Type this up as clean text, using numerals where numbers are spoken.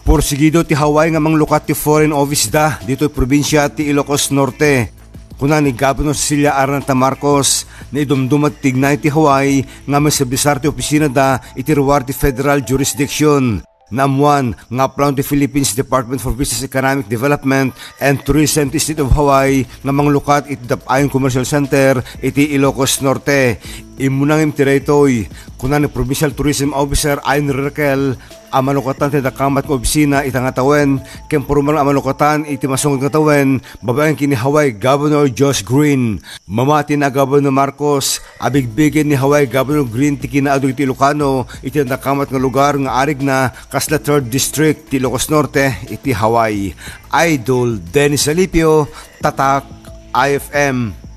Porsigido ti Hawaii nga manglukat ti foreign office da dito probinsya ti Ilocos Norte. Kuna ni Governor Cecilia Arnanta Marcos na idumdumat tignay ti Hawaii nga masabisar ti opisina da iti ruwar ti federal jurisdiction. Namuan nga plan ti Philippines Department for Business Economic Development and Tourism ti State of Hawaii nga manglukat iti Dapayon Commercial Center iti Ilocos Norte. Imunang imtiretoy kuna ni Provincial Tourism Officer Ayn Raquel amalukatan ti dakamat ng obisina itang atawen ken pormal amalukatan iti masungod nga tawen babaeng kini Hawaii Governor Josh Green. Mamati na Governor Marcos abigbigin ni Hawaii Governor Green ti kinaadto iti Ilocano iti dakamat nga lugar nga arig na kasla 3rd District ti Ilocos Norte iti Hawaii. Idol Dennis Alipio, Tatak IFM.